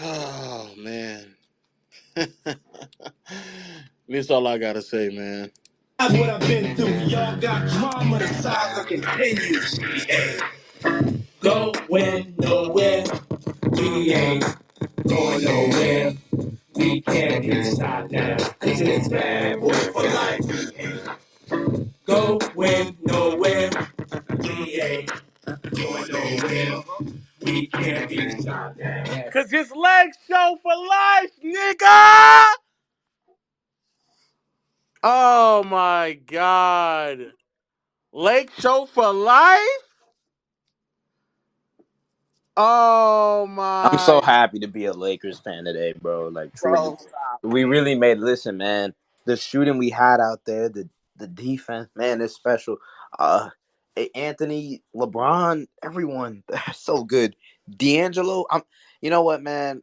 Oh man. That's all I gotta say, man. That's what I've been through. Y'all got drama, the saga continues. We ain't going nowhere. We ain't going nowhere. We can't be stopped now. Cause it's bad boy for life. We ain't going nowhere. We ain't going nowhere. We can't be stopped now. Cause his legs show for life, nigga! Oh my god. Lake show for life? Oh I'm so my happy to be a Lakers fan today, bro. Like truly, bro, stop, we man. really made. Listen, man, the shooting we had out there, the defense, man, is special. Uh, Anthony, LeBron, everyone, they're so good. D'Angelo, You know what, man?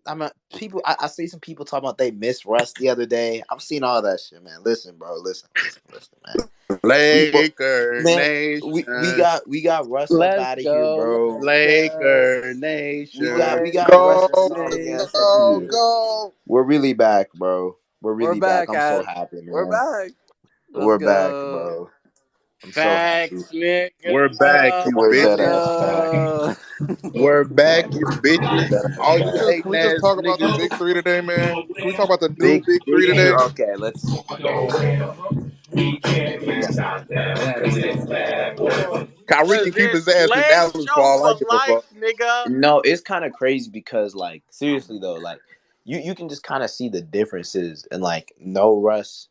People. I see some people talking about they missed Russ the other day. I've seen all that shit, man. Listen, bro. Listen, man. We, Laker man, Nation. we got Russ up Let's out of here, go. bro. Let's go. Laker Nation. We Let's got Russ Go, installed go. again. Fuck go, you. go. We're really back, bro. We're We're really back. back I'm so at. happy, We're man. back. Let's We're back, go. bro. I'm so happy. Facts, nigga. We're back, you We're dead Let's bitches. ass back. go. We're back, you We're bitches. dead ass All Can you we back. just hating can we just ass talk about the niggas. big three today, man? Can we talk about the new big three Big today? three. Okay, let's. We can't be Yeah, stopped now. Cause it's bad boy. Kyrie Cause can keep his his ass in legs Dallas for show all I for give a fuck. life, nigga. no, it's kind of crazy because, like, seriously though, like, you can just kind of see the differences and like no Russ,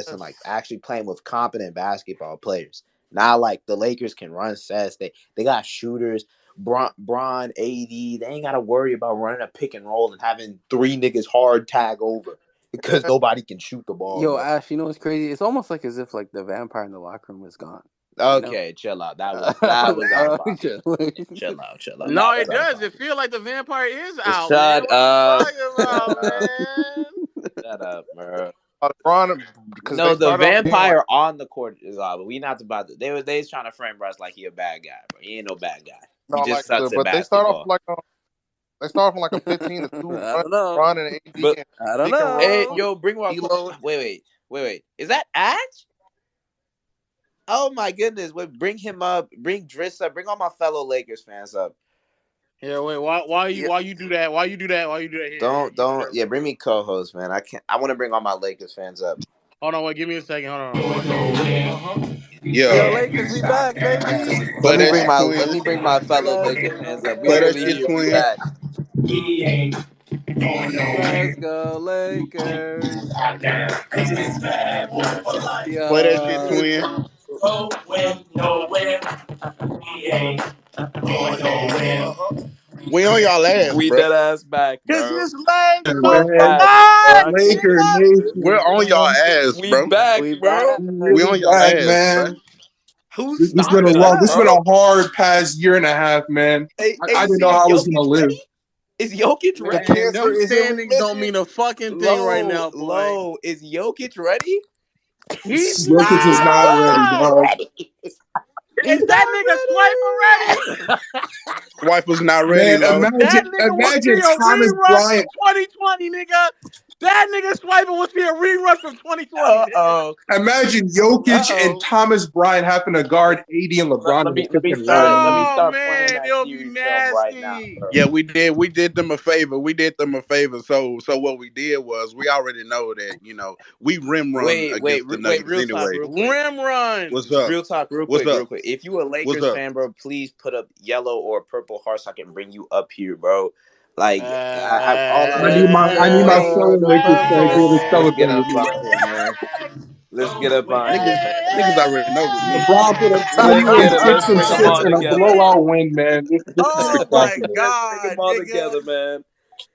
and like actually playing with competent basketball players. Now, like the Lakers can run sets. They got shooters. Bron, AD. They ain't got to worry about running a pick and roll and having three niggas hard tag over because nobody can shoot the ball, Yo, bro. Ash, you know what's crazy? It's almost like as if like the vampire in the locker room is gone. You know? Okay, chill out. That was out of pocket. Chill. Chill out. No, That was it out of does. It pocket. feel like the vampire is out, man. Shut What are you up. talking Shut about, up. man? Shut up, bro. LeBron, because No, they the started off being like, vampire on the court is out, but we not about to. They was trying to frame Russ like he a bad guy, bro. He ain't no bad guy. He no, just like sucks at but they start off basketball. like they start off like a 15-2 I run. don't know. Bron and AD But and I don't pick and roll, hey, know. yo, bring my D'Lo. wait. Is that Ash? Oh my goodness! Wait, bring him up. Bring Driss up. Bring all my fellow Lakers fans up. Yeah, wait. Why you do that? Why you do that? Why you do that? Don't. Yeah, bring me co-host, man. I can't. I want to bring all my Lakers fans up. Hold on, wait. Give me a second. Hold on. Yeah, Yo, Lakers, we back, baby. play that shit, Let twin. me bring my fellow Let's Laker fans up. We Play that really shit, here. We twin. back. We ain't going nowhere. let's go, Lakers. Cause it's bad boy for life. Play that shit, Yeah. twin. Going nowhere. We ain't going nowhere. We on y'all ass, We bro. dead ass back, Cause bro. his legs We're show for Man, back, life, bro. Laker nigga. We're Nation, on y'all man. ass, We bro. back, We bro. back. We We really on y'all back, ass, bro. man. Who's This has been a stopping rough. us, This has been Yeah. bro? a hard past year and a half, man. I didn't know AC, how is I was gonna Jokic live. ready? Is Jokic The ready? Man, cancer them is in standings don't remission. mean a fucking thing right now, boy. Low. Is Jokic ready? He's Jokic is not ready, not. Not dog. ready. Is He's that not nigga Swiper ready? ready. Wife was not ready, Man, low. That imagine, nigga was imagine be a Thomas rerun from Bryant. 2020, nigga. That nigga Swiper was be a rerun from 2020, Uh nigga. oh. Imagine Jokic and Uh-oh. Thomas Bryant having to guard AD and LeBron in the Let pick me and roll, start. Let me man. Oh start playing man, that it'll be series film right now, nasty. bro. Yeah, we did them a favor. We did them a favor. So what we did was we already know that, we rim run against the Wait. Nuggets Real talk, anyway. real quick. Rim run. What's up? Real talk, What's up? real quick. If you a What's Lakers up? fan, bro, please put up yellow or purple hearts so I can bring you up here, bro. Like, all I'm waiting for I is need my Wayne. fellow The Lakers fans here to Let's get celebrate with up me. on here, man. Let's get up on here, Niggas man. niggas already know what we LeBron put up Let's get 21, it. 6, Let's and bring them 6 all in a together. blowout win, man. This is Oh my spectacular. Let's bring god, them all nigga. together, man.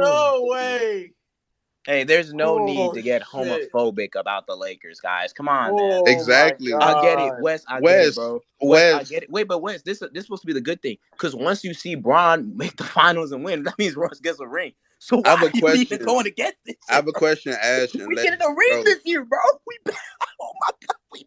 No way. Hey, there's no need Oh, to get shit. homophobic about the Lakers, guys. Come on, man. Oh, my Exactly. I get it, God. Wes. I get it, West, bro. Wes, I West. get it. Wait, but Wes, this supposed to be the good thing. Because once you see Braun make the finals and win, that means Russ gets a ring. So I why have are a you even question. going against this I shit, have a bro? question, Ash and We Les, getting a ring bro. this year, bro. Oh my God, we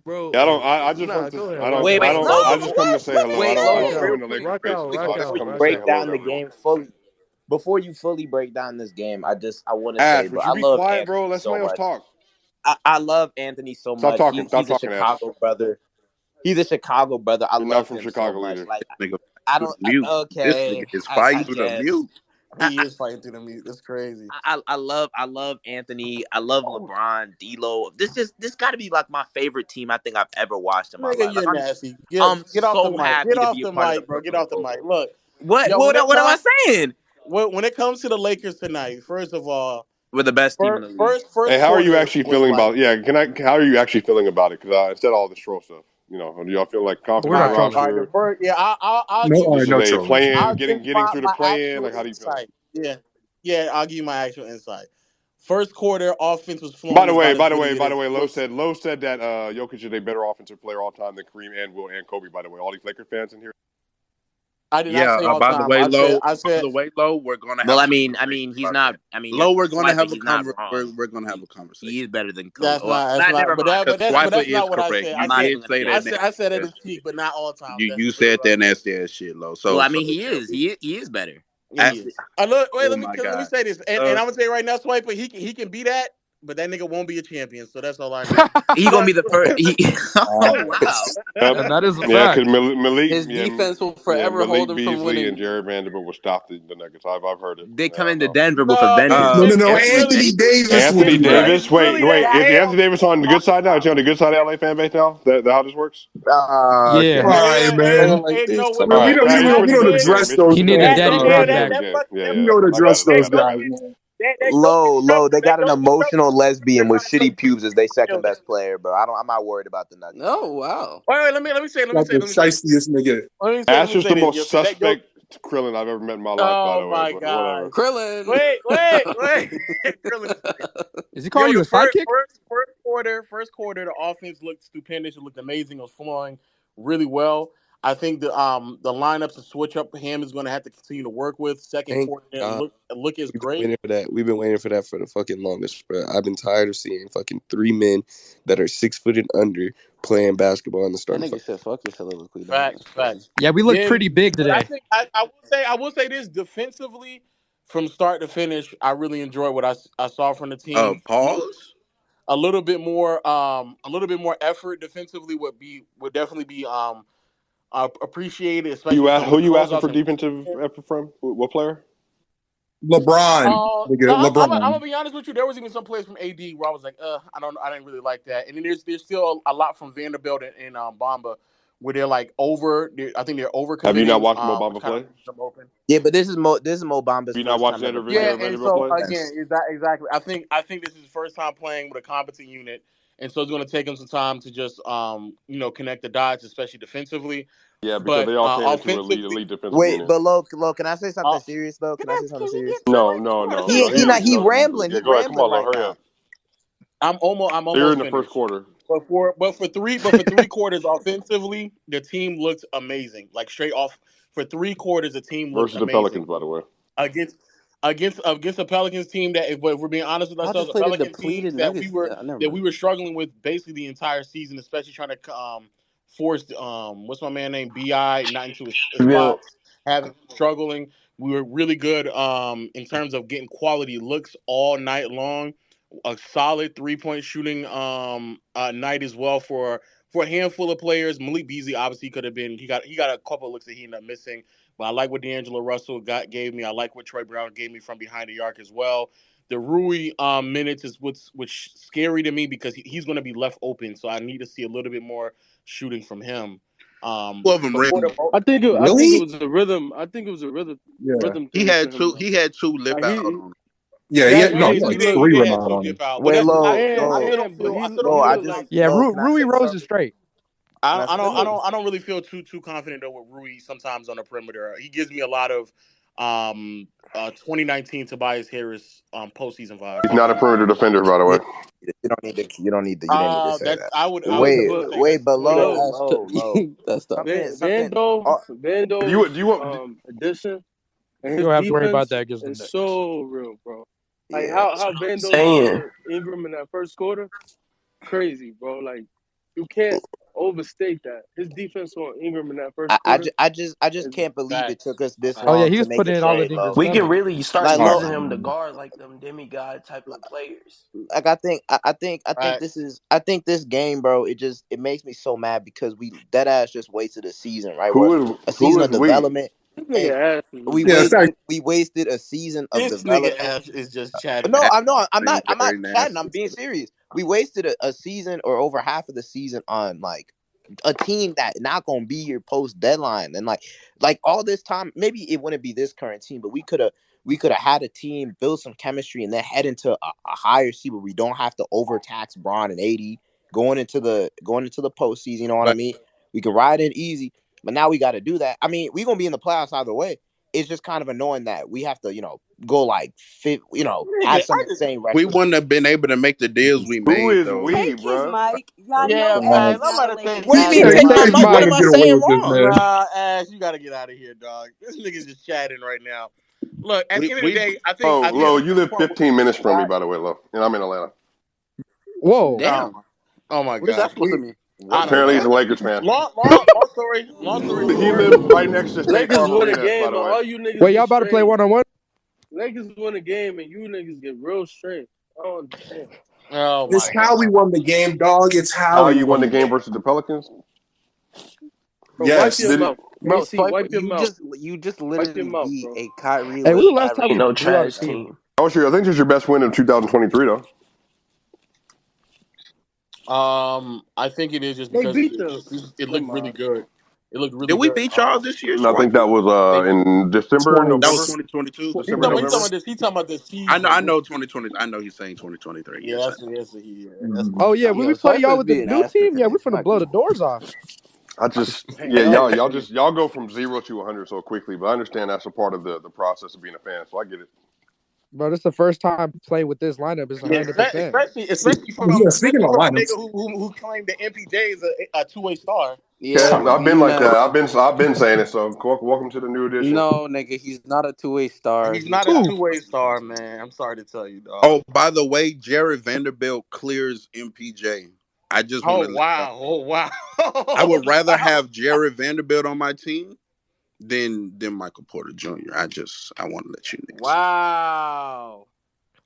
bro. Yeah, I just Nah, want to. go ahead, I rock don't. wait, I out, wait, rock don't. Lola, I out, just come to say hello. wait, I Lola, don't come real in the quick, Lakers rock real face. out, quick. rock I just Before out, you come to rock say break out. hello down to the everyone. game fully, before you fully break down this game, I want to say, Ash, bro, would I you be love quiet, bro? Anthony Let so somebody else much. talk. I love Anthony so Stop much. talking. Stop He's a talking, Ash. Chicago brother. He's a Chicago brother. I You're not love from him so Chicago much. either. Like Nigga I through the don't. mute. This nigga Okay, is I fighting through the guess. mute. He is fighting through the mute. That's crazy. I love Anthony. I love LeBron, D'Lo. This got to be like my favorite team I think I've ever watched in my Nigga, life. Like you're nasty. I'm Get off the so mic. Get happy to off be a the part of the mic, bro. Get Brooklyn off the Bowls. mic. Look, What yo, when what it what am I comes saying? when it comes to the Lakers tonight, first of all, We're the best team in the league. First Hey, how are you quarter actually was feeling like, about? Yeah, how are you actually feeling about it? Because instead of all this troll stuff, do y'all feel like We're confident in not the trolling. all right. The roster? first, yeah, I'll No, give all right, you, no They trolling. I'll playing, give you getting through the my play-in. actual Like, how do you feel? insight. Yeah, I'll give you my actual insight. First quarter offense was By flowing the as way, about as by the good as way, it by the is. way, Looks, Lowe said that Jokic is a better offensive player all time than Kareem and Will and Kobe. By the way, all these Lakers fans in here. I did not Yeah. say all By the time. way, I said, we're gonna Well, have a I conversation mean, he's about not. that. I mean, Low, we're gonna Swiper, have a he's not wrong. we're gonna have a He conversation. is better than Kobe. that's Well, not, that's not, never mind. Because but Swiper that's is not what I correct. said. You I'm not even did gonna say get that into I that. said at nasty his ass peak, shit. but not all time. That's You clear said right that there. nasty ass shit, low. Well, So I so mean, he so is. He is better. Yeah, he as is. Look, wait, oh my let me god. say this, and I'm gonna say right now, Swiper, he can be that, but that nigga won't be a champion. So that's all I know. He gonna be But the first. He. Oh wow. Yep. And that is a Yeah, because fact. Malik, His defense will forever hold Malik him from Beasley and winning. Jared Vanderbilt will stop the Nuggets. I've heard it. They I come don't into know. Denver with a no, vengeance. No. it's really, Anthony Davis will Anthony do that. Davis. it's really Wait. that Is damn Anthony Davis on the good side now? Is he on the good side of the LA fan base now? That how this works? Yeah. All right, man. Going like no, this. with All Man, that, right. with we that It's know to for the said, game. address It's for those He the need a game. guys, daddy dog. drug that back. fuck Yeah, that We yeah. know to I got address it. I those got it. guys, man. that Low. They got an Jokic emotional lesbian they're with trying to shitty pubes as their second yo. best player, bro. I'm not worried about the Nuggets, man. No, wow. Wait, Like the shystiest nigga. let Ash me is say the this, yo, most because that yo. suspect Krillin I've ever met in my life. By Oh the way, my but god. whatever. Krillin. Wait. Krillin is crazy. Is he calling Yo, you the a sidekick? first quarter, the offense looked stupendous. It looked amazing. It was flowing really well. I think the lineups to switch up him is going to have to continue to work with. Second Thank quarter didn't God. look as We've been great. waiting for that. We've been waiting for that for the fucking longest, bro. I've been tired of seeing fucking 3 men that are 6 foot and under playing basketball in the That starting five. nigga said, "Fuck your soliloquy, dog." Facts, That's crazy. facts. Yeah, we looked Then, pretty big but I today. think I will say this defensively, from start to finish, I really enjoyed what I saw from the team. Pause. A little bit more effort defensively would definitely be appreciated, You especially ask, some of who the you asking closeouts for and defensive effort from? What player? LeBron, no, nigga, I'm LeBron. gonna be honest with you. There was even some plays from AD where I was like, I didn't really like that. And then there's still a lot from Vanderbilt and Bamba where they're like I think they're over Have you not committing, watched Mo which Bamba kind play? of leaves them open. Yeah, but this is Mo Bamba's Have you not first watched time ever Yeah, playing Jared and Vanderbilt so play? again, is that exactly? I think this is his first time playing with a competent unit, and so it's going to take him some time to just connect the dots, especially defensively. Yeah, because But they all came into offensively, elite defensive Wait, unit. but Lo, can I say uh, something serious though? Can I say something serious? No, no, no, no. He not he No. rambling. Yeah, He go ahead. Come rambling on, Lo, right hurry now. up. I'm They're in almost the first finished. quarter But for 3 quarters offensively, the team looked amazing. Like straight off for 3 quarters, the team looked versus the amazing Pelicans, by the way. against against a Pelicans team that, if we're being honest with I ourselves, just a played a Pelicans team depleted Nuggets. Never that we mind. were struggling with basically the entire season, especially trying to force what's my man name Bi not into his Real. spots, having struggling. We were really good in terms of getting quality looks all night long. A solid 3-point shooting night as well for a handful of players. Malik Beasley obviously could have been. He got a couple of looks that he ended up missing. But I like what D'Angelo Russell gave me. I like what Troy Brown gave me from behind the arc as well. The Rui minutes is what's scary to me because he's going to be left open. So I need to see a little bit more shooting from him. Two of them But for ran. the most, I think it Really? was a rhythm. I think it was a Yeah. rhythm thing for him though. He had two lip Like out on him. Yeah, yeah, yeah. he No, he he did. had He he did. looked He three did of them have out two on dip him. out, but Wait, that's Lo, I still Lo, don't feel. I still don't Lo. I feel just like Yeah, Lo. Can I Rui say Rose is something? straight. Can I say something? I don't really feel too confident though with Rui sometimes on the perimeter. He gives me a lot of 2019 Tobias Harris postseason He's vibes. not a perimeter defender, by the You, way. you don't need to. You don't need to. You didn't need to say That's that. I would Wait, definitely but say wait, that's but Lo, low. debatable. Lo. That's tough. Something. Oh, Vando's Do you want? addition and You his don't have to worry about defense that against the is Knicks. so real, bro. Like yeah. how Vando Saying. guarded Ingram in that first quarter, crazy, bro. Like you can't overstate that. His defense on Ingram in that first quarter I just is can't believe it Facts. took us this Oh Facts. yeah, long he to was make a putting it all in trade, Ingram's Lo. We can nuggets. really start Like All Lo, using right, him to man. guard like them demigod type of players. like Facts. I think this game, bro. It makes me so mad because we dead ass just wasted a season, right? Where a Who season is of we? development, this and nigga ass is we Yeah, ridiculous. wasted fact. a season of This nigga development. Ash is just chatting. No, That seemed I'm not very chatting. nasty. I'm being serious. We wasted a season or over half of the season on like a team that not gonna be here post deadline, and like all this time. Maybe it wouldn't be this current team, but we could have had a team build some chemistry and then head into a higher seed where we don't have to overtax Braun and AD going into the postseason. You know what I mean? We can ride in easy, but now we got to do that. I mean, we're gonna be in the playoffs either way. It's just kind of annoying that we have to, go like fit, have some insane record. We wouldn't have been able to make the deals we Who made is though. we, Take his bro? mic. Y'all Yeah, know Ash Ash, is I'm not about a to take Lakers What do you Ash. mean Yeah, fan. take my take mic? What Mike. am I Get away saying with this, wrong? man. Nah, Ash, you gotta get out of here, dog. This nigga's just chatting right now. Look, at the end of the We day, Oh, I think Lo, the you best live part. 15 minutes from me, God, by the way, Lo, and I'm in Atlanta. Whoa. Oh, Damn. oh my what is that God. supposed to mean? I don't Apparently, he's know. a Lakers fan. Long story He short. lived right next to State Lakers Farm win a Arena, by game the and way. all you niggas Wait, y'all get about to play strange. 1-on-1? Lakers win a game and you niggas get real strange. I don't understand. Oh It's my how we God. won the game, dog. It's how How we you won won the the game game. versus the Pelicans? Bro, wipe Yes. your Did it? mouth. Bro, AC, fuck. wipe your mouth. You just Wipe your literally mouth, beat bro. a Kyrie Hey, when the led last time Ain't we no blew out a trash team? team. I think it's your best win of 2023, though. I think it is just They because beat the. it Never looked really mind. good. It looked Did really we good. beat y'all this year, And I think Swiper? that was They did. in December, 20. That was November. 2022, He December, December, talking, he talking November. November. about this. He talking about this I season. know 2020. I know he's saying 2023. Yeah, Yes, I that's he. Yeah, that's Mhm. Oh yeah, when Yo, we play y'all Cypher's with the being new ass for team, yeah, today. we're finna Fuck blow you. the doors off. Y'all go from 0 to 100 so quickly, but I understand that's a part of the process of being a fan, so I get it. Bro, this is the first time playing with this lineup. It's yeah. 100%. Yeah, speaking Especially of from a nigga lineups. who claimed that MPJ is a two-way star. Okay, Yeah, I've been like that. no, I've been saying it. So welcome to the new edition. no, nigga, he's not a two-way star. He's He's not a Who? two-way star, man. I'm sorry to tell you, dog. Oh, by the way, Jared Vanderbilt clears MPJ. I just want Oh to let y'all. wow! Oh wow! I would rather Wow. have Jared Vanderbilt on my team than Michael Porter Jr. I want to let you niggas. Wow!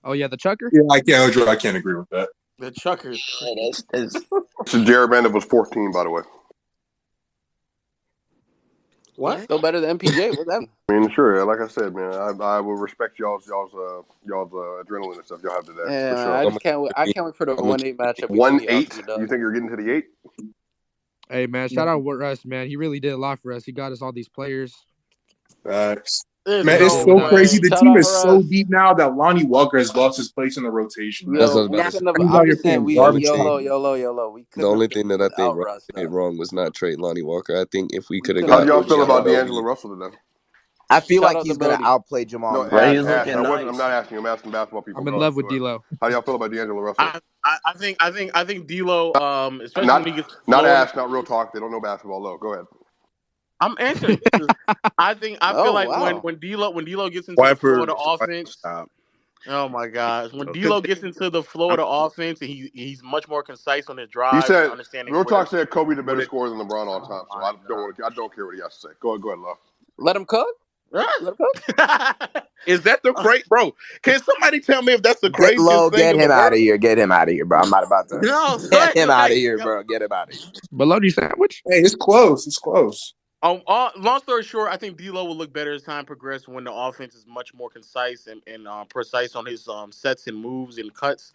Oh yeah, the chucker? Yeah, I can't agree with that. The chucker is Yeah, crazy. that's So Jared Vanderbilt was 14, by the way. What? still better than MPJ. What's that mean? I mean, sure. Like I said, man, I will respect y'all's adrenaline and stuff y'all have today Yeah, for man, sure. I just can't wait. I can't wait for the I'm gonna 1-8 matchup between y'all 1-8. two, You dog. think you're getting to the 8? Hey man, shout out Russ, man. He really did a lot for us. He got us all these players. There's He Man, really it's did no so without us. crazy. way. The Shout team out is so Russ. deep now that Lonnie Walker has lost his place in the rotation, man. That's what I Yo, was we about to say. couldn't have. He's out I'm here just saying, playing we garbage Thing. time. YOLO. We The couldn't only have made thing it that I think without Ross Russ, did though. wrong was not trade Lonnie Walker. I think if we We could have couldn't How do have. got y'all OG feel about Anunoby, D'Angelo Russell today? I feel Shout like out to he's gonna Brody. outplay Jamal No, bro. Murray. He's Ash. looking I'm nice. not asking you. I'm asking basketball people. I'm in Go ahead. love with D'Lo. How do y'all feel about D'Angelo Russell? I think D'Lo, especially when he gets to Not Florida. Ash, not real talk. They don't know basketball. Low. Go ahead. I'm answering this. I feel Oh like when wow. when D'Lo gets into the Swiper, Florida offense. stop. Oh my gosh! When D'Lo gets Continue. into the I'm, Florida offense and he's much more concise on his He drives and said, understanding real where talk said Kobe the where better the. scorer than LeBron all Oh time. So my I don't care what he has to say. Go ahead, Love. Let him cook. Let him cook. god! is that the crazy bro? Can somebody tell me if that's the Get low, craziest thing get in the him out of world? here. Get him out of here, bro. I'm not about to No, get him out of like, here, bro. Get him out of here. Bologna sandwich? Hey, it's close. It's close. long story short, I think D'Lo will look better as time progresses when the offense is much more concise and precise on his sets and moves and cuts.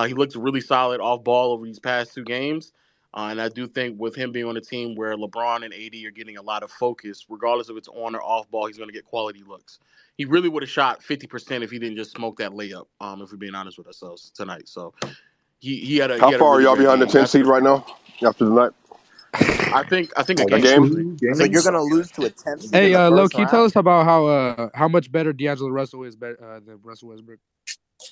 He looks really solid off ball over these past two games. And I do think with him being on a team where LeBron and AD are getting a lot of focus, regardless if it's on or off ball, he's going to get quality looks. He really would have shot 50% if he didn't just smoke that layup. If we're being honest with ourselves tonight, so he had a How far are really y'all great behind the game. 10 That's seed for right sure. now after tonight? I think a A game game? actually. 2 So you're games. gonna lose to a 10th seed in Hey, the Lo, first can you tell round? us about how much better D'Angelo Russell is than Russell Westbrook?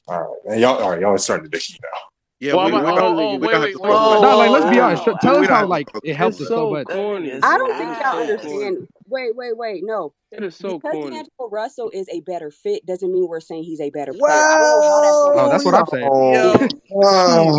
All right, man. Y'all are starting to dick you now. Yeah, Well, we don't wait, we don't have wait, to wait, talk wait. about No, that. like let's be honest. Whoa, Tell We us don't how have to like talk it about helped It's us that. so so much. that corny, is I bro. don't It think is y'all so ass. understand. corny. Wait. No. It is so Because corny. D'Angelo Russell is a better fit doesn't mean we're saying he's a better player. I don't know how that's so Oh, Well, that's what confusing. I'm saying. no.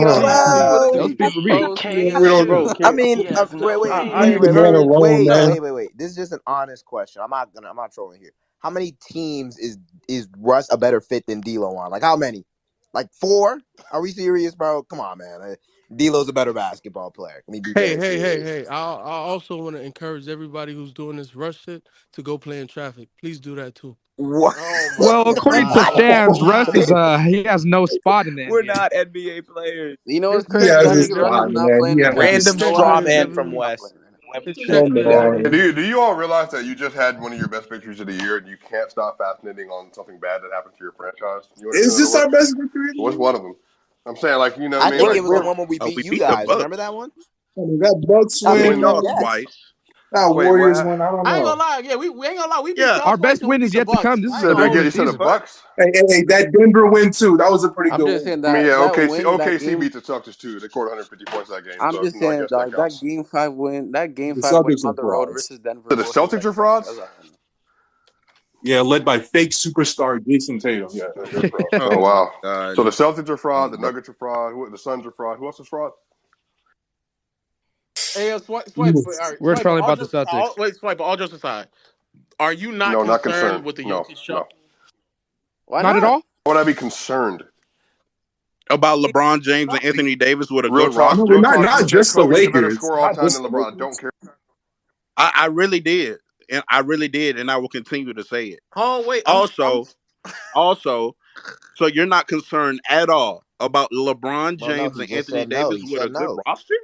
Yo, AC, what is Those Well, people That's be. not Bro, Yeah, how we that's don't. bro, I can mean, He has no wait, I Leave opinion. the even man heard alone, man. wait. This is just an honest question. I'm not trolling here. How many teams is Russ a better fit than D'Lo on? Like how many? Like 4? Are we serious, bro? Come on, man. D'Lo's a better basketball player. Let me be Hey, dead hey, hey, serious. hey. I also want to encourage everybody who's doing this rush shit to go play in traffic. Please do that too. What? oh my Well, according to god! Stans, Russ is he has no spot in the We're NBA. not NBA players. You know what's this He crazy? has nigga That his said nigga Russ spot, is every not man. playing in He has his traffic. Random spot. straw man 670. from Not West. playing. Check man. Do you all realize that you just had one of your best victories of the year, and you can't stop fascinating on something bad that happened to your franchise? You understand Is this our best victory? What's one of them? I'm saying, like, you know what I I mean? think Like, it was the one when we Oh, beat we you beat the guys. Remember Bucks. that one? That Bucks I We beat win, mean, y'all yes. twice. that Wait, Warriors what? win. I don't I ain't know. gonna lie. Yeah, we ain't gonna lie. We beat Yeah, y'all our twice best and we win beat is the yet to Bucks. come. This I is ain't the gonna whole hold You you. said the season. Bucks? Hey, that Denver win too. That was a pretty I'm good just win. saying I mean, that yeah, that OKC win, that OKC game. beat the Celtics too. They scored 150 points that game, I'm so just no, I saying, guess that dog, that counts. game five win, The on Celtics are the road frauds. versus Denver. So the Most Celtics are respect, frauds? that's all I know. Yeah, led by fake superstar Jason Tatum. Yeah, they're frauds. Oh Oh wow! my god. So the Celtics are fraud. Oh, The bro. Nuggets are fraud. The Suns are fraud. Who else is fraud? Hey, swipe, all right, We're swipe. trolling about the Celtics. Swipe. All jokes aside, are you not No, not concerned concerned. with the No, Jokic no. shuffle? Why Not at not? all. Why would I be concerned? About LeBron James and Anthony Davis with a Real good talk. No, roster? Real talk. You not said just the Kobe's a better Lakers. scorer all Not time just than the LeBron. Lakers. Don't care. I really did. And I really did, and I will continue to say it. Oh wait, Also, so you're not concerned at all about LeBron Well, no, James he and just Anthony said no. Davis He with a said good no. roster?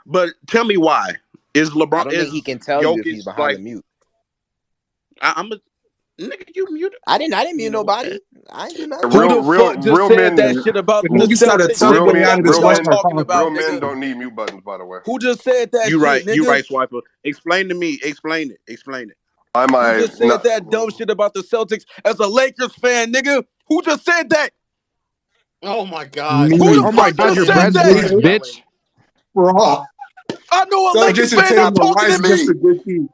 But tell me why. Is I LeBron don't think he is can tell you if Jokic he's behind the like mute. I'm a nigga, you muted. I didn't mute You know what? nobody. I ain't do nothing. Real, Who the real, fuck just real said that men. shit about The the niggas gotta Celtics, tug Real me nigga? out men. of Fuck is this Real y'all men. Western talking Conference. Real about, men nigga? don't need mute buttons. By the way, Who just said that You shit, right, nigga? Swiper. Explain to me. Explain it. Explain it. I Who might just said not. that dumb shit about the Celtics as a Lakers fan, nigga? Who just said that? Oh my God, Who Me. the Oh Jason! my fuck God, just your said bread's that? loose, Jason bitch. Raw. I know a So Lakers Jason fan not Tatum, talking why to is just a me. good team?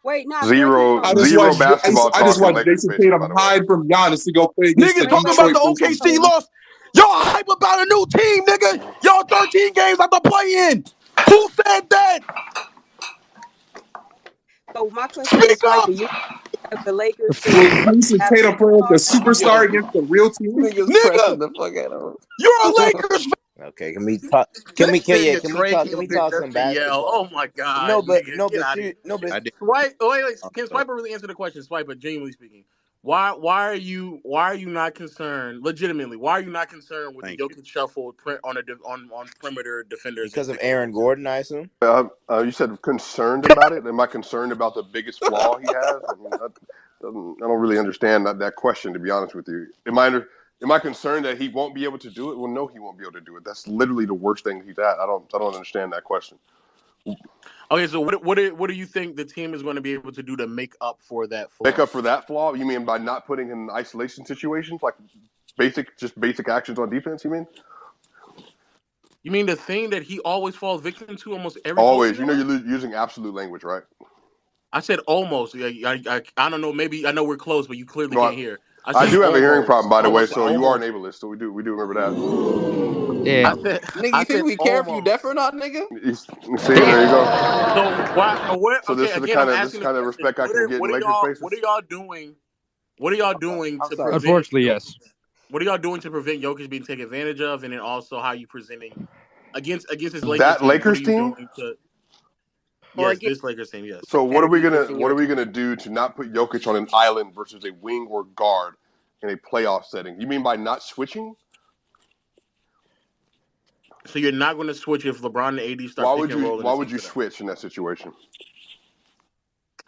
Wait, now George, who you Zero, talking about? zero basketball I just talk in watched Lakers Jason faces. By Tatum the way, hide from Giannis to go play against the Niggas talking about Detroit the Pistons. OKC loss. Y'all hype about a new team, nigga. Y'all 13 games out the play-in. Who said that? So my question Speak is, Swiper, up. you as the Lakers fan, Will Jason have Tatum play like a Yo, superstar against the real team? Niggas pressing nigga, the fuck out of him. you're a Lakers fan. Okay, can we talk? They said Yeah, your Trey can we Hill bitch talk just some to yell. basketball? Oh my God, nigga, get out of here. I did. Swipe. Oh, wait. Can Swiper really answer the question? Swiper, genuinely speaking, why are you not concerned? Legitimately, why are you not concerned with the Thank you. Jokic shuffle on perimeter defenders and Because of pick and Aaron rolls? Gordon, I assume. you said concerned about it. Am I concerned about the biggest flaw he has? I mean, I don't really understand that question. To be honest with you, am I concerned that he won't be able to do it? Well, no, he won't be able to do it. That's literally the worst thing he's at. I don't understand that question. Okay, so what do you think the team is going to be able to do to make up for that Make flaw? up for that flaw? You mean by not putting him in isolation situations, like basic actions on defense? You mean You mean the thing that he always falls victim to almost every always? postseason You know, run? you're using absolute language, right? I said almost. I don't know. Maybe I know we're close, but you clearly No, can't hear. I I said do have a hearing problem, almost, by the way. almost, So you are an almost. ableist. So we do remember that. Yeah. I said, Nigga, I you think said we care if you deaf almost. or not, nigga? You see, there you go. So why? What? So Okay, this is the again, I'm kind of asking the question. respect I can get in Lakers What are faces. y'all doing? What are y'all doing I'm to sorry. prevent Unfortunately, Jokic? yes. What are y'all doing to prevent Jokic being taken advantage of, and then also how you presenting against this Lakers That team? What are Lakers you team. doing to? or Yes, against this Lakers team. Yes. So better defense in what your are we team? gonna do to not put Jokic on an island versus a wing or guard in a playoff setting? You mean by not switching? So you're not going to switch if LeBron and AD start pick and rolling Why the would team you to them. switch in that situation?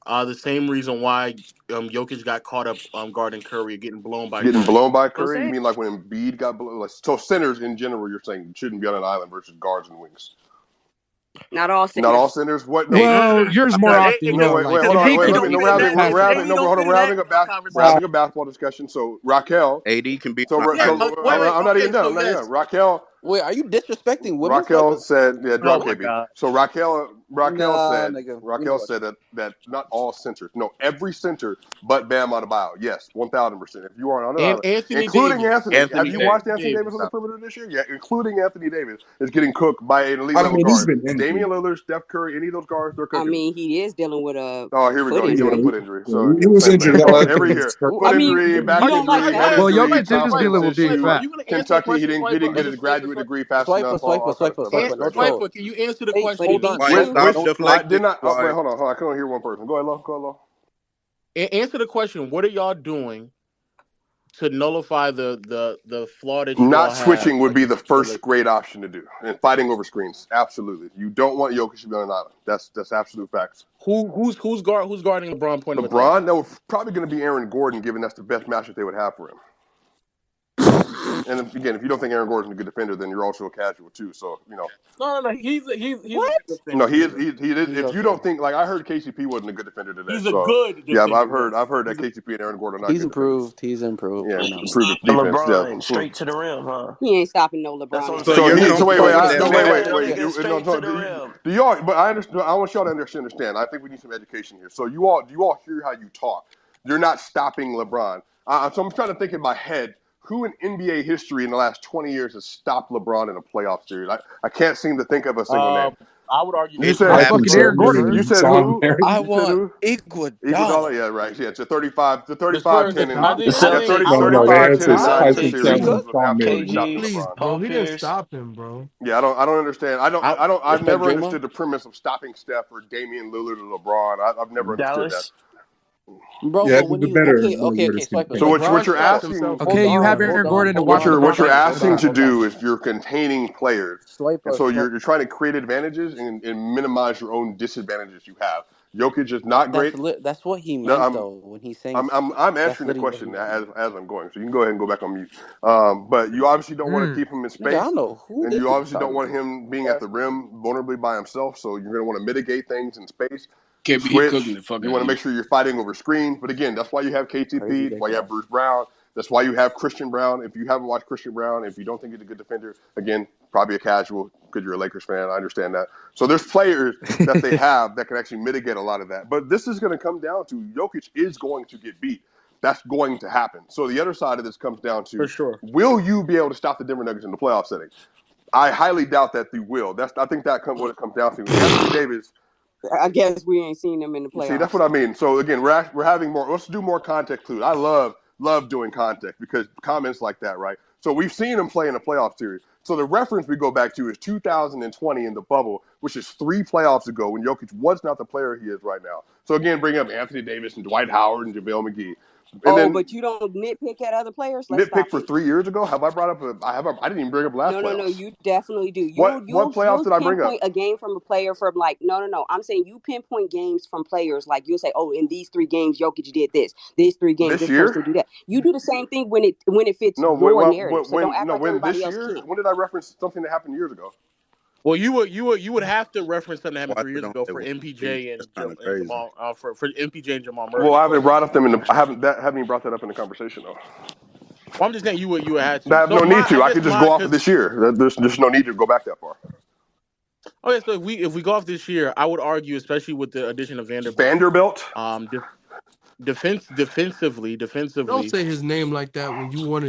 The same reason why Jokic got caught up guarding Curry, getting blown by Getting Curry. blown by I'm Curry? You saying. mean like when Embiid got blown? Like, so centers in general, you're saying shouldn't be on an island versus guards and wings. Not all Not all centers. centers. What? No. Well, yours more often, you No. know. Wait. Like Hold on. Embiid Wait. could Let me. be No. like We're passing. having. No. Hold on. We're having a basketball discussion. So Raquel. AD can be So, on an island. Wait. I'm not Okay, even done. so I'm not even yes. done. Raquel. Wait, are you disrespecting women, Raquel Swiper? said, "Yeah, Oh drop my KB." God. So Raquel Nah, said, nigga. You know what? that not all centers, no, every center but Bam Adebayo. Yes, 1,000%. If you are on And another, Anthony including Davis. Anthony, have Anthony you Davis. watched Anthony Davis on the Davis. perimeter this year? Yeah, including Anthony Davis is getting cooked by an elite I level mean, he's guard. been injured. Damian Lillard, Steph Curry, any of those guards, they're I cooking them. mean, he is dealing with a Oh, here we foot go. He's Yeah, dealing with a injury. foot injury. So he was same injured thing. Every against year, Kirk. foot I mean, injury, you back don't like injury, head that. Well, injury, Jokic is contact dealing lens with being issue. Are fat. you going to answer the Kentucky, question, he didn't Swiper? get his graduate degree fast enough. All kind of Swiper, stuff like Swiper. that. No Right. Go ahead. troll. Swiper, can you answer the Hey, question? but he Hold on. beat Why you. stop I deflecting? did not. Oh, wait, Why? hold on. I can only hear one person. Go ahead, Lo. Go ahead, Lo. Answer the question. What are y'all doing to nullify the flaw that you Not all have switching would be the against your first Lakers. great option to do, and fighting over screens. Absolutely, you don't want Jokic to be on an island. That's absolute facts. Who's guarding LeBron point of attack? LeBron, no, probably going to be Aaron Gordon, given that's the best matchup they would have for him. And again, if you don't think Aaron Gordon's a good defender, then you're also a casual too. So No. He's a What? good no, defender. he is. He is. He's If you okay. don't think, like, I heard KCP wasn't a good defender today. He's a So good yeah, defender. I've Yes. heard that KCP and Aaron Gordon are not He's good defenders. improved. He's improved. Yeah, We're not improve mad. his defense. LeBron Yeah. straight to the rim, huh? He ain't stopping no That's LeBron what I'm ain't So saying. stopping. You're you, so wait, comfortable with wait, that, no, man. That wait. nigga straight to the rim. Do y'all? But I understand. I want y'all to understand. I think we need some education here. So do you all hear how you talk? You're not stopping LeBron. So I'm trying to think in my head who in NBA history in the last 20 years has stopped LeBron in a playoff series. I can't seem to think of a single name. I would argue You it's said That's happened. fucking Aaron Gordon. you It's said on who? there. I You said want who? Iguodala, Iguodala. yeah, right. Yeah, it's a 35, The Spurs. 10, and I The think. yeah, Celtics, I would No, the argue. 35, 10, answer and is I would 9 in the Tyson argue. Celtics, series Chandler would have absolutely Palmieri. stopped KG, Please, LeBron. bro. Paul He didn't Pierce. stop him, bro. Yeah, I don't understand. I, I've Respect never Draymond. understood the premise of stopping Steph or Damian Lillard or LeBron. I've never understood that. Dallas. Bro, Yeah, but when the you better okay, Warriors can Swiper, So finish. Swiper. what LeBron you're stopped asking, himself Okay, you have Aaron Gordon to watch what LeBron you're fight. So asking to stop. do is you're containing players, and Swiper, so you're trying to create advantages and minimize your own disadvantages you have. Jokic is not great. that's what he No, meant though when he's saying I'm that's answering the literally what he question meant. as I'm going, so you can go ahead and go back on mute. But you obviously don't want to keep him in Nigga, I space, don't know who and this you nigga obviously don't talking want to. him being at the rim vulnerably by himself. So you're going to want to mitigate things in space. KB, he cooking Switch. the fuck You out want of to you. make sure you're fighting over screens. But again, that's why you have Crazy KTP. That's why dick you have off. Bruce Brown. That's why you have Christian Brown. If you haven't watched Christian Brown, if you don't think he's a good defender, again, probably a casual because you're a Lakers fan. I understand that. So there's players that they have that can actually mitigate a lot of that. But this is going to come down to Jokic is going to get beat. That's going to happen. So the other side of this comes down for to sure. will you be able to stop the Denver Nuggets in the playoff setting? I highly doubt that you will. I think what it comes down to. Anthony Davis. I guess we ain't seen them in the See, that's playoffs. what I mean. So again, we're having more. Let's do more context clues. I love doing context because comments like that, right? So we've seen him play in a playoff series. So the reference we go back to is 2020 in the bubble, which is 3 playoffs ago when Jokic was not the player he is right now. So again, bring up Anthony Davis and Dwight Howard and JaVale McGee, and Oh, then but you don't nitpick at other players? Let's nitpick stop for it. 3 years ago. Have I brought up? I didn't even bring up last No, playoffs. you definitely do. What playoffs You'll did I bring up? pinpoint a game from a player from like no. I'm saying you pinpoint games from players like you'll say, oh, in these 3 games, Jokic did this. These 3 games, This this year? person do that. You do the same thing when it fits No, your narrative. So don't act like when everybody this else year? can't. When did I reference something that happened years ago? Well, you would have to reference something that happened Watch 3 it years on ago that for one. MPJ That's kind of crazy. Jamal for MPJ and Jamal Well, Murray. I haven't But brought up them I haven't even brought that up in the conversation though. well, I'm just saying you would have I to. have So no need I to. I guess could just go off of because this year. There's no need to go back that far. okay, so if we go off this year, I would argue, especially with the addition of Vanderbilt, Vanderbilt? um, Don't defensively, say his name like that when you want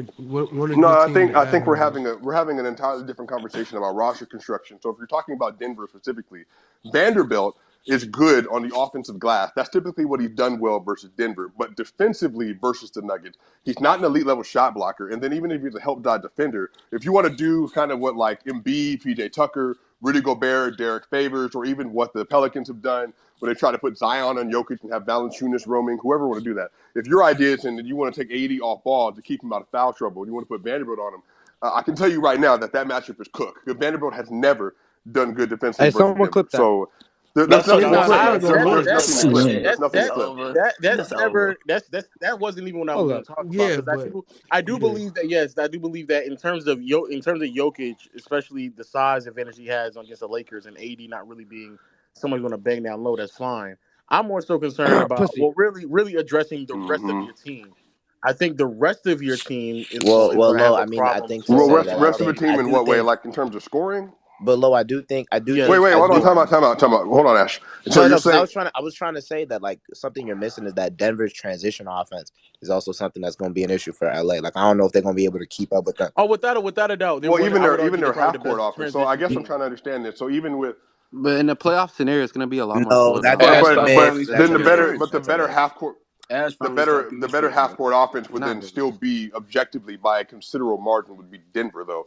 a No, good team to I add think we're him, bro. having an entirely different conversation about roster construction. So if you're talking about Denver specifically, Vanderbilt is good on the offensive glass. That's typically what he's done well versus Denver. But defensively versus the Nuggets, he's not an elite level shot blocker. And then even if he's a help dot defender, if you want to do kind of what like Embiid, PJ Tucker, Rudy Gobert, Derek Favors, or even what the Pelicans have done when they try to put Zion on Jokic and have Valanciunas roaming, whoever want to do that. If your idea is and you want to take 80 off ball to keep him out of foul trouble and you want to put Vanderbilt on him, I can tell you right now that matchup is cooked. Vanderbilt has never done good defensively Hey, versus someone Denver. clip that. So there's That's He what nothing did to I'm not. clip. It's saying. not gonna work. There's nothing to clip. Shit, There's nothing to that's clip. over. That's over. that wasn't even what I was Hold going up. to talk about Yeah, because but I do yeah, believe that I do believe that in terms of Jokic, especially the size advantage he has against the Lakers and AD not really being someone who's going to bang down low, that's fine. I'm more so concerned about Pussy. really addressing the rest of Mm-hmm. your team. I think the rest of your team is Well, going well, to Lo, have I a mean, I problem think to Well, say slowing that rest of the I team in do what way? think, Like in terms of scoring? but Lo, I do Yes, think, Wait, I hold on. do. Time out. Hold on, Ash. So No, you're no, because saying I was trying to say that like something you're missing is that Denver's transition offense is also something that's going to be an issue for LA. Like I don't know if they're going to be able to keep up with them. oh, without a doubt, well, I would argue they're their probably half the court best offense. So I transition guess I'm team. trying to understand this. So even with But in the playoff scenario, it's gonna be a lot more No, slower that's but Ash, a stop myth. calling these That's then a people myth. straight. That's a myth. half court Ash, finally stop people the better straight, half bro. court offense would not then really. still be objectively by a considerable margin would be Denver though.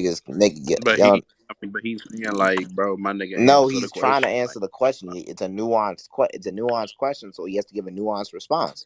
But y'all. but he's saying like, bro, my nigga, No, answer the he's trying to question. answer Like, the question. It's a nuanced question, so he has to give a nuanced response.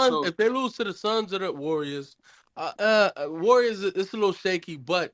Suns, so if they lose to the Suns or the Warriors, Warriors it's a little shaky, but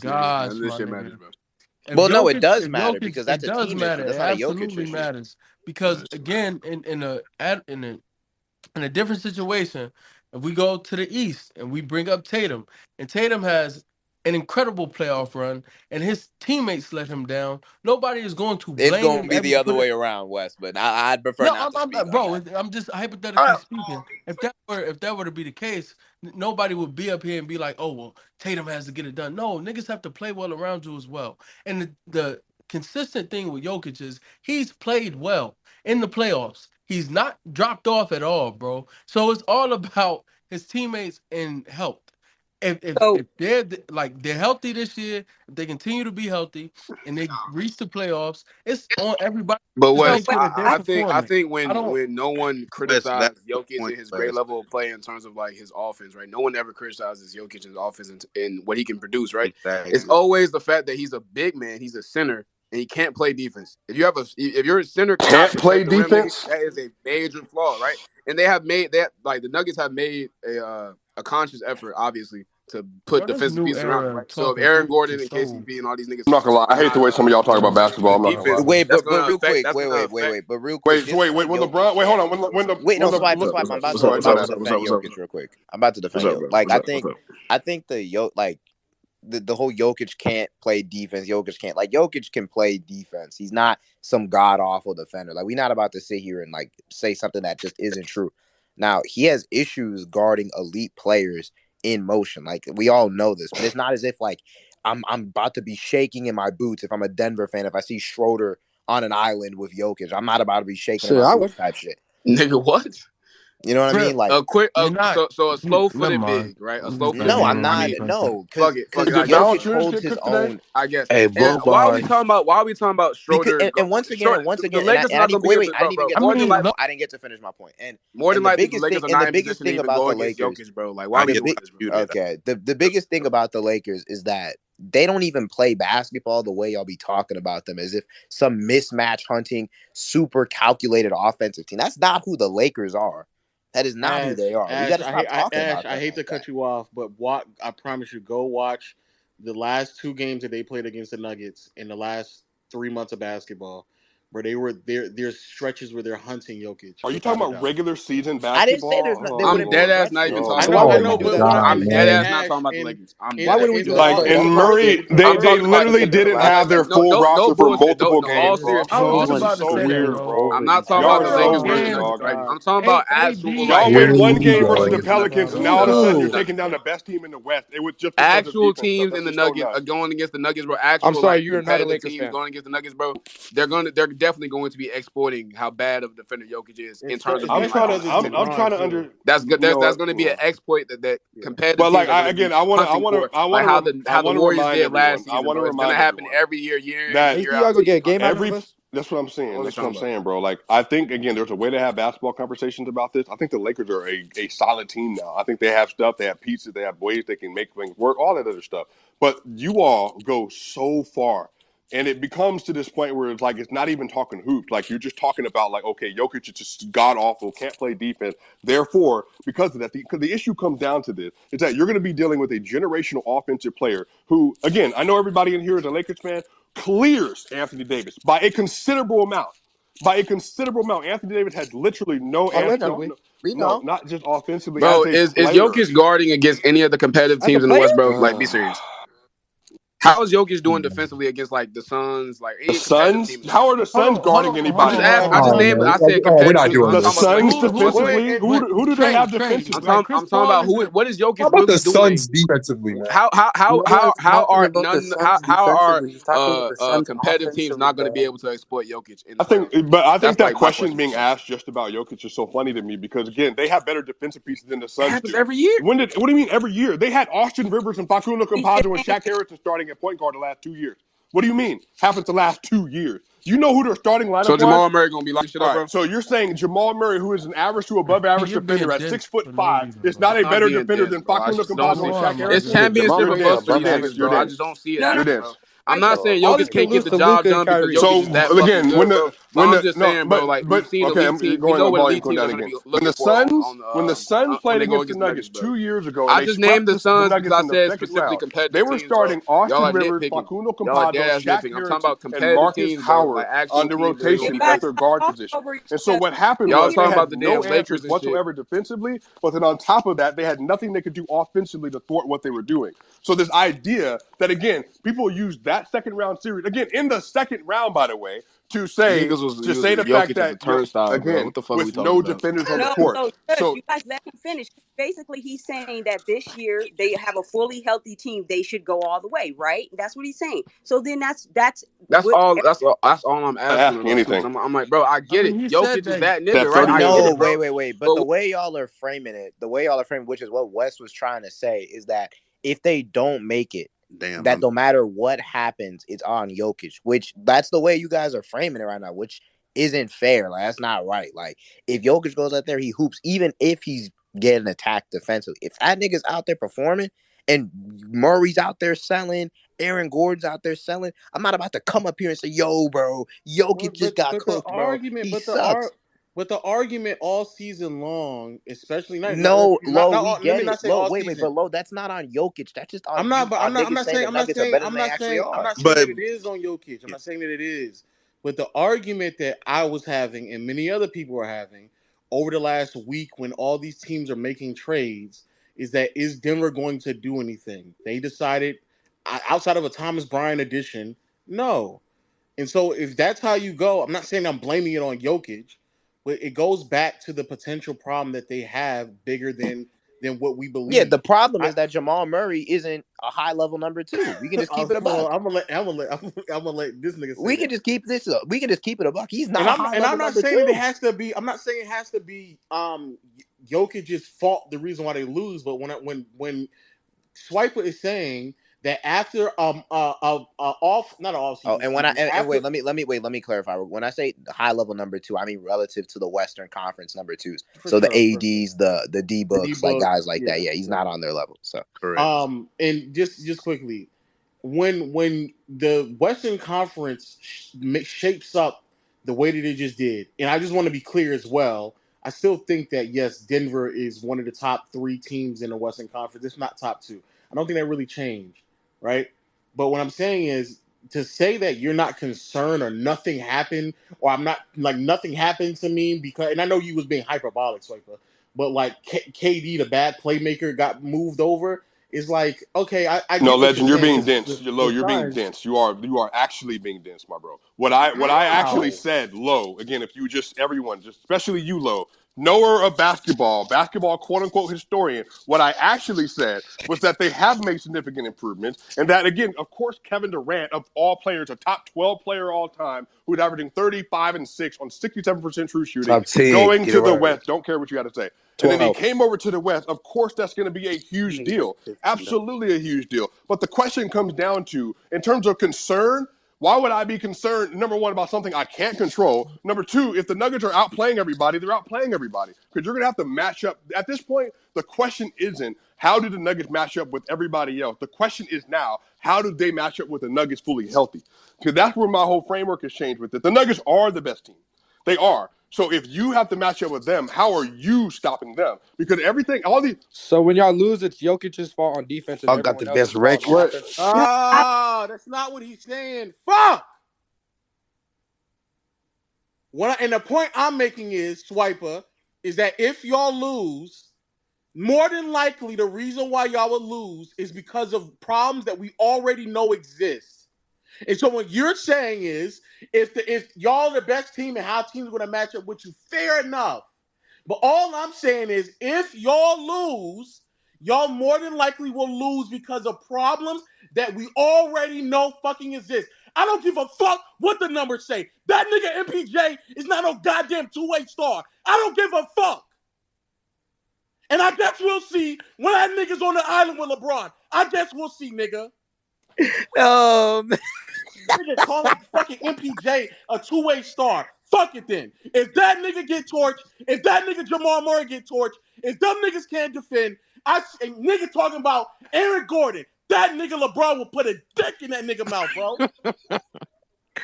gosh, None of this my shit matters, nigga. bro. If Well, no, it Jokic, does if matter Jokic, because it that's a does team issue. matter. It That's not a Jokic absolutely issue. matters None of because this shit matters. again, in a different situation, if we go to the East and we bring up Tatum, and Tatum has an incredible playoff run, and his teammates let him down, nobody is going to It's blame gonna him be the other put it. way around, Wes. But I'd prefer No, not to I'm speak not, on bro. that. I'm just hypothetically speaking. If that were to be the case, nobody would be up here and be like, "Oh, well, Tatum has to get it done." No, niggas have to play well around you as well. And the consistent thing with Jokic is he's played well in the playoffs. He's not dropped off at all, bro. So it's all about his teammates and health. If So they're healthy this year, if they continue to be healthy and they reach the playoffs, it's on everybody But to so make Wes, Wes, sure that they're I I performing. think I don't. when no one Wes, that's criticized the Jokic point, and his great Wes. level of play in terms of like his offense, right? No one ever criticizes Jokic and his offense and what he can produce, right? It's Exactly. always the fact that he's a big man, he's a center, and he can't play defense. If your center cannot Can't play protect the rim, nigga, defense. that is a major flaw, right? And they have made that like the Nuggets have made a conscious effort, obviously, to put Bro, this defensive new pieces around him, era right? of So if talking Aaron hoops Gordon is and so KCP and all these I'm niggas not gonna lie. I are hate the not way some of y'all talk about basketball. play I'm not gonna lie. defense, Wait, that's but gonna real affect. quick, That's gonna affect. wait, but real quick, Wait, so this is wait, why wait. When Jokic LeBron, wait, hold can't. on. Wait, no, swipe, look, swipe. I'm about go to, ahead, I'm my about to bad. defend Jokic real quick. I'm about to defend Jokic. Like, I think the whole Jokic can't play defense. Jokic can't, like, Jokic can play defense. He's not some god awful defender. Like, we're not about to sit here and like say something that just isn't true. Now, he has issues guarding elite players in motion. Like, we all know this, but it's not as if like I'm about to be shaking in my boots if I'm a Denver fan. If I see Schroeder on an island with Jokic, I'm not about to be shaking in Shit, my I boots would. type shit. Nigga, what? You know what I mean? Trip. Like, A quick, You're not. so a Never slow-footed mind. big, right? A I'm just letting no, you slow-footed I'm big. know I what not. you're mean, saying. No, fuck it, because Did I guess, Jokic Valanciunas holds get his cooked today? own. I guess. Hey, And Bull why are we bars. talking about? Why are we talking about Because Schroeder? and once again, The Lakers and I not didn't gonna be wait, able wait, to, I didn't even bro. get I to More than finish my mean, like, no, point. I didn't get to finish my point. more than And the likely, the biggest thing, Lakers are not in position to thing even about go the against Lakers, Jokic, bro. Like, why I are we the get doing big, this, bro? muted. okay, the biggest thing about the Lakers is that they don't even play basketball the way y'all be talking about them, as if some mismatch hunting, super calculated offensive team. That's not who the Lakers are. That is not who they are. We got to stop talking Ash, about I them hate to like that. cut you off, but what I promise you, go watch the last two games that they played against the Nuggets in the last 3 months of basketball, where they were there. There's stretches where they're hunting Jokic Are you without talking a about doubt. regular season I didn't say basketball? there Oh I'm wouldn't be dead Lord. ass stretches not even there. Oh talking about the I Oh know, my Lakers, but bro. what god, I'm I'm dead saying, man! ass not Ash, talking about the Lakers. I'm Why dead wouldn't ass. we in do the that? Like Hold on, East, in y'all I'm talking about the Murray, Lakers? I'm they talking about the literally Lakers, didn't bro. Like, have their No, full no, no roster for bullshit. multiple No, all games, serious, bro. I no, was all This just is about serious. to so say that, weird, bro. bro. I'm not talking Y'all about are the so Lakers Overall versus the weird, games, Nuggets, dog. right? God. I'm talking about actual AD like Y'all like win Here one we game actual versus the go. teams in the Pelicans, and now all of a sudden you're Nuggets. taking down the best team in the West. It was just because of Actual defense, bro. teams That's in the just so Nuggets nuts. going against the Nuggets, bro. I'm Actual sorry, like you're not a competitive Lakers teams fan. going against the Nuggets, bro. They're definitely going to be exploiting how bad of a defender Jokic is in terms of I'm being especially like trying on to, because the it's I'm, defensive I'm team. trying LeBron to too. That's good. you know That's what? going to be an exploit that Yeah. competitive But like, teams are I going to be again, I want to, hunting for, I like want how to, the I how the want to Warriors remind did last everyone. I season, want to bro. It's going to remind happen everyone every year in and that You year think y'all out gonna until get you a fucking game out win. of every us? that's what I'm saying. What we That's what I'm talking about? saying, bro. Like, I think again, there's a way to have basketball conversations about this. I think the Lakers are a solid team now. I think they have stuff, they have pieces, they have ways they can make things work, all that other stuff. But you all go so far. And it becomes to this point where it's like it's not even talking hoops. Like you're just talking about like, okay, Jokic is just god awful, can't play defense. Therefore, because of that, because the issue comes down to this, is that you're going to be dealing with a generational offensive player who, again, I know everybody in here is a Lakers fan, clears Anthony Davis by a considerable amount. By a considerable amount. Anthony Davis has literally allegedly, we no, know. not just offensively as Bro, a is player. Jokic guarding against any of the competitive As a teams in the player? West, bro? Like, be Uh, serious. How is Jokic doing defensively against like the Suns, like the any competitive Suns? team in the How West, are bro? the Suns guarding I'm Hold just anybody? on, asking. I hold just Oh on. named. man. I said Oh, we're not competitively. doing I'm The talking this. about the Suns Lakers. I'm not talking about defensively? the Wait, Lakers. Who do they have defensively? Like Chris I'm talking Paul about is who. the What is How Jokic about the really doing? Suns defensively, man? How talking are about the none Suns how are defensively. He's talking about the Suns competitive teams offensively, not going to be bro. able to exploit Jokic in the I think, playoffs? but I think That's that like my question question to being you guys. asked just about Jokic is so funny to me because again, they have better defensive pieces than the It Suns happens do. every year. What do you mean every year? They had Austin Rivers and Facundo He's just Campazzo and saying Shaq Harrison starting at point guard the last 2 years. What do you mean? Happens the last 2 years. You know who their starting So lineup was? Jamal Murray going to be locking shit All up, right, bro? so you're saying Jamal Murray, who is an average to above average you're being defender at dense six foot for no five, reason, is bro. not a I'm better being defender dense, than bro. I Facundo just don't Campazzo see and Come it. Shaq on, man. It's Harrison? Jamal You're championship or Murray's dense. bust for You're above these dense. average niggas, You're bro. I defender. dense. just don't see it no, no. You're happening, bro. dense. I'm I not know. saying All Jokic this can can't get lose the to job Luca and done because Kyrie. So Jokic is that fucking again, good, bro. So I'm just saying, bro. Like we've seen okay, elite I'm teams. We going know on what volume elite going teams are down going to again. be looking for When the Suns when played they go against the against the Nuggets Nuggets, bro. 2 years ago, and I they just named swept the the Suns because Nuggets I in the said second specifically round. They competitive were teams, bro. starting Y'all Austin are Rivers, nitpicking. Facundo Y'all are dead Campazzo, ass Shaq nitpicking. I'm talking Harrington, about and competitive Marcus teams, bro. Like Howard actual on the teams that are You gonna rotation be guys at good. their are guard talking position. over each And so other. what happened Y'all was they talking about had the no damn Lakers answers and shit. whatsoever defensively, but then on top of that, they had nothing they could do offensively to thwart what they were doing. So this idea that, again, people use that second round series, again, in the second round, by the way, to say Niggas was the using fact Jokic as a that, turnstile, bro. again, What the fuck are we with talking no about? defenders on the No, court. so Judge, So you guys let him finish. Basically, he's saying that this year they have a fully healthy team. They should go all the way, right? That's what he's saying. So then that's That's what. all. That's all I'm not asking asking about too. anything. Cause I'm like, bro, I I get mean, it. he said Jokic is that. that That nigga, right? 30 I year get No, it, old. bro. wait. But But the way y'all are framing it, which is what Wes was trying to say, is that if they don't make it, Damn, that no matter what happens, it's on Jokic. Which that's the way you guys are framing it right now, which isn't fair. Like that's not right. Like if Jokic goes out there, he hoops, even if he's getting attacked defensively. If that nigga's out there performing and Murray's out there selling, Aaron Gordon's out there selling, I'm not about to come up here and say, "Yo, bro, Jokic just got But the cooked, bro. argument, He sucks." but the argument all season long, especially No, Lo, not we all, let get me it. not say Lo, all wait, season. but Lo, that's not on Jokic. That's just on you, on I'm niggas not saying saying the Nuggets are better than they actually I'm are. not saying but that it is on Jokic. I'm not saying that it is. But the argument that I was having and many other people are having over the last week when all these teams are making trades is that is Denver going to do anything? They decided outside of a Thomas Bryant addition, no. And so if that's how you go, I'm not saying I'm blaming it on Jokic, but it goes back to the potential problem that they have bigger than what we Yeah, the believe. problem I, is that Jamal Murray isn't a high level number two. We can just keep it a buck. I'm gonna let this nigga say We can that. just keep this up. We can just keep it a buck. He's not a high level I'm not number saying that it two. has to be. I'm not saying it has to be Jokic's fault the reason why they lose. But when Swiper is saying that after off not an off Oh, season, and when excuse I me, and after let me clarify. When I say high level number two, I mean relative to the Western Conference number twos. for So the sure ADs, the D the D books, like book, guys like yeah, that. Yeah, he's yeah. not on their level. So correct. And just quickly, when the Western Conference shapes up the way that it just did, and I just want to be clear as well. I still think that yes, Denver is one of the top three teams in the Western Conference. It's not top two. I don't think that really changed, right? But what I'm saying is to say that you're not concerned or nothing happened, or I'm not like nothing happened to me because, and I know you was being hyperbolic, Swiper, but like KD, the bad playmaker, got moved over. Is like okay, I No, get what you're Legend, you're saying being because dense. You're low. The You're being size. dense. You are actually being dense, my bro. What I actually how said, low. Again, if you just everyone, just especially you, low, knower of basketball quote unquote historian. What I actually said was that they have made significant improvements, and that again, of course, Kevin Durant of all players, a top 12 player all time, who's averaging 35 and 6 on 67% true shooting, Top 10. going Get it to the right. West. Don't care what you got to say. And then he 12. came over to the West. Of course, that's going to be a huge niggas like deal. 15 though. Absolutely a huge deal. But the question comes down to, in terms of concern, why would I be concerned, number one, about something I can't control? Number two, if the Nuggets are outplaying everybody, they're outplaying everybody. Because you're going to have to match up. At this point, the question isn't, how do the Nuggets match up with everybody else? The question is now, how do they match up with the Nuggets fully healthy? Because that's where my whole framework has changed with it. The Nuggets are the best team. They are. So if you have to match up with them, how are you stopping them? Because everything, all the So when y'all lose, it's Jokic's fault on defense and Y'all got the everyone best else's fault on record. offense. No, I, that's not what he's saying. Fuck. And the point I'm making is, Swiper, is that if y'all lose, more than likely the reason why y'all would lose is because of problems that we already know exist. And so what you're saying is, if y'all are the best team and how teams are going to match up with you, fair enough. But all I'm saying is, if y'all lose, y'all more than likely will lose because of problems that we already know fucking exist. I don't give a fuck what the numbers say. That nigga MPJ is not no goddamn two-way star. I don't give a fuck. And I guess we'll see when that nigga's on the island with LeBron. I guess we'll see, nigga. Nigga calling fucking MPJ a two-way star. Fuck it then. If that nigga get torched, if that nigga Jamal Murray get torched, if them niggas can't defend, and nigga talking about Aaron Gordon, that nigga LeBron will put a dick in that nigga mouth, bro.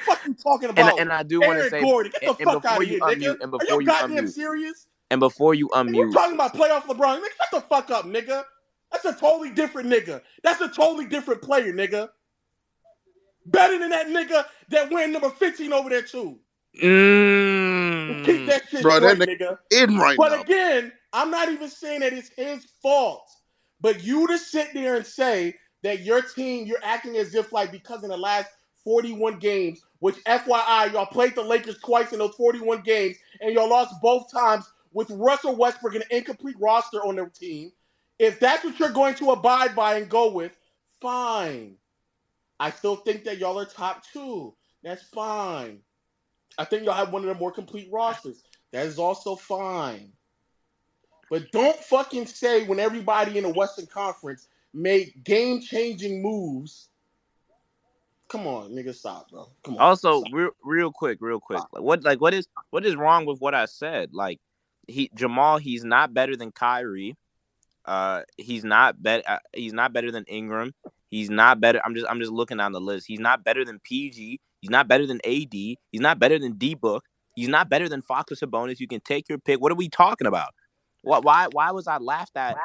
Fuck you talking about? And I do want to Aaron say, Gordon, get the and fuck out before of you here, nigga. unmute, and Are before you you goddamn unmute, serious? and before you And we're unmute, talking about playoff LeBron. Nigga, shut the fuck up, nigga. That's a totally different nigga. That's a totally different player, nigga. Better than that nigga that wearing number 15 over there, too. Keep that shit Bro, that straight, nigga nigga. in right But now. again, I'm not even saying that it's his fault. But you to sit there and say that your team, you're acting as if like because in the last 41 games, which FYI, y'all played the Lakers twice in those 41 games, and y'all lost both times with Russell Westbrook and an incomplete roster on their team. If that's what you're going to abide by and go with, fine. I still think that y'all are top two. That's fine. I think y'all have one of the more complete rosters. That is also fine. But don't fucking say when everybody in the Western Conference made game-changing moves. Come on, nigga, stop, bro. Come on, also stop. real quick, what is wrong with what I said? Like Jamal, he's not better than Kyrie. He's not better than Ingram. He's not better. I'm just looking down the list. He's not better than PG. He's not better than AD. He's not better than D Book. He's not better than Fox or Sabonis. You can take your pick. What are we talking about? Why was I laughed at